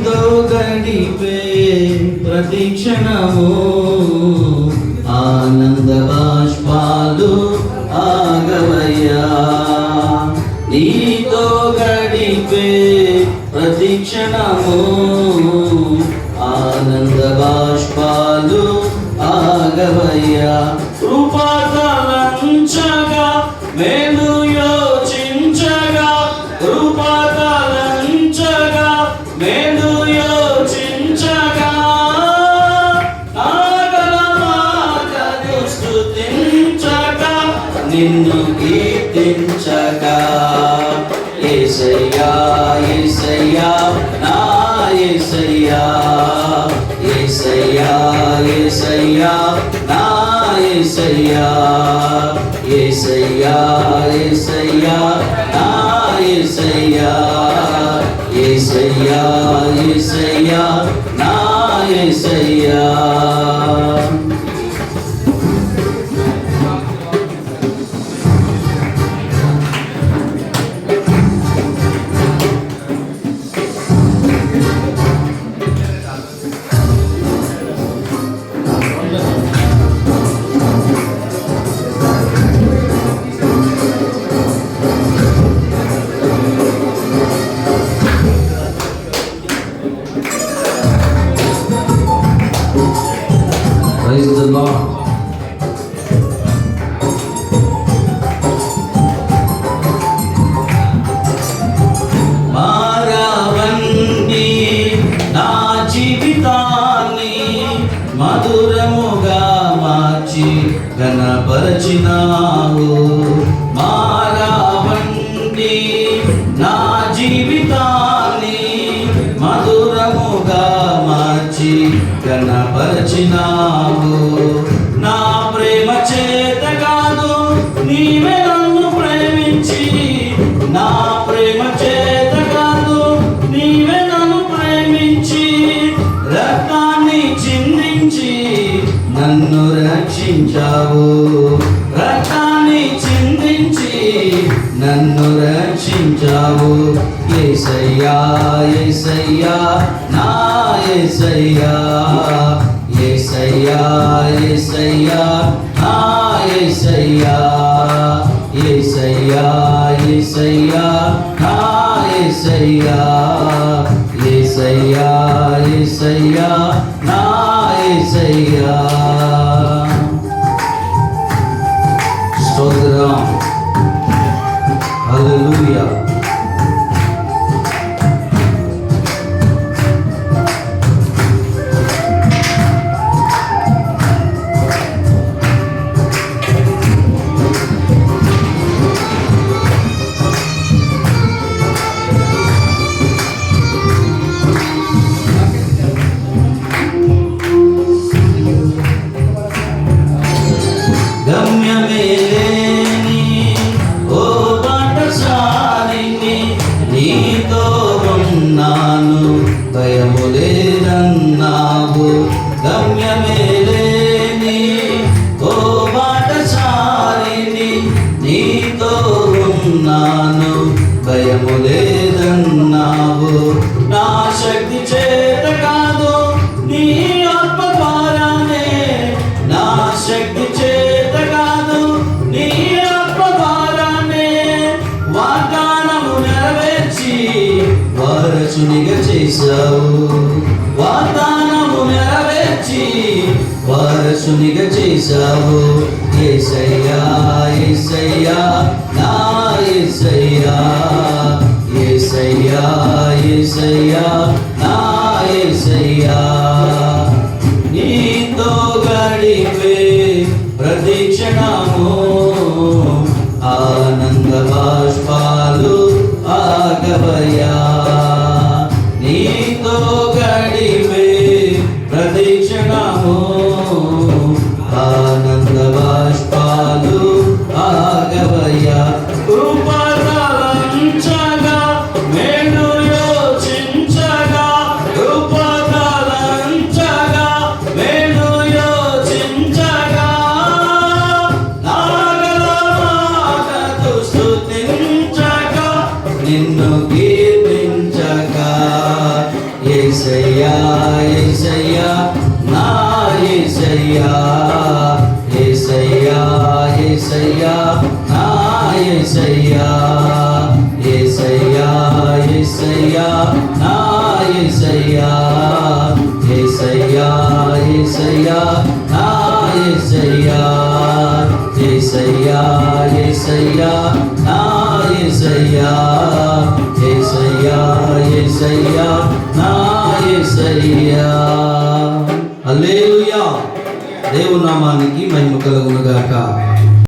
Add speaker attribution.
Speaker 1: నీతో గడిపే ప్రతిక్షణము ఆనంద బాష్పాలు ఆగవయ్యా. నీతో గడిపే ప్రతిక్షణము ఆనంద బాష్పాలు ఆగవయ్యా. కృపతలంచగా మేలు యోచించగా కృపతలంచగా మేలు యోచించగా ఆగలమాగదు స్తుతించగా నిన్ను కీర్తించగా యేసయ్యా యేసయ్యా నా యేసయ్యా యేసయ్యా యేసయ్యా నా యేసయ్యా యేసయ్యా యేసయ్యా నా యేసయ్యా యేసయ్యా యేసయ్యా నా యేసయ్యా. Praise the Lord. మారావండి నా జీవితాన్ని మధురముగా మార్చి ఘనపరచినావు. మారావండి నా జీవితాన్ని మధురముగా మార్చి ఘనపరచినావు. నా ప్రేమ చేత కాదు నీవే నన్ను ప్రేమించి, నా ప్రేమ చేత కాదు నీవే నన్ను ప్రేమించి రక్తాన్ని చిందించి నన్ను రక్షించావు. రక్తాన్ని చిందించి నన్ను రక్షించావు. యేసయ్యా యేసయ్యా నా యేసయ్యా యేసయ్యా యేసయ్యా నా యేసయ్యా యేసయ్యా యేసయ్యా నా యేసయ్యా యేసయ్యా యేసయ్యా నా యేసయ్యా. స్తోత్రం హల్లెలూయా. గమ్యమే లేని ఓ బాటసారిని నీతో ఉన్నాను భయము లేదన్నావు. గమ్యమే లేని ఓ బాటసారిని నీతో ఉన్నాను భయము లేదన్నావు. నా శక్తి చేత కాదు నీ ఆత్మ ద్వారానే, నా శక్తి చేత కాదు నీ ఆత్మ ద్వారానే వాగ్దానము నెరవేర్చి వారసునిగా చేశావు. వాగ్దానము నెరవేర్చి వారసునిగా చేశావు. యేసయ్యా యేసయ్యా నా యేసయ్యా యేసయ్యా యేసయ్యా నా యేసయ్యా. నీతో గడిపే ప్రతిక్షణము ఆనంద బాష్పాలు ఆగవయ్యా. నీతో గడిపే ప్రతిక్షణము ఆనంద బాష్పాలు ఆగవయ్యా. కృపతలంచగా మేలు యోచించగా కృపతలంచగా మేలు యోచించగా నాగలమాగదు స్తుతించగా నిన్ను కీర్తించగా. యేసయ్యా యేసయ్యా యేసయ్యా నా యేసయ్యా యేసయ్యా యేసయ్యా నా యేసయ్యా యేసయ్యా యేసయ్యా నా యేసయ్యా యేసయ్యా యేసయ్యా నా యేసయ్యా యేసయ్యా యేసయ్యా నా యేసయ్యా యేసయ్యా యేసయ్యా నా యేసయ్యా. హల్లెలూయా. దేవుని నామానికి మహిమ కలుగును గాక.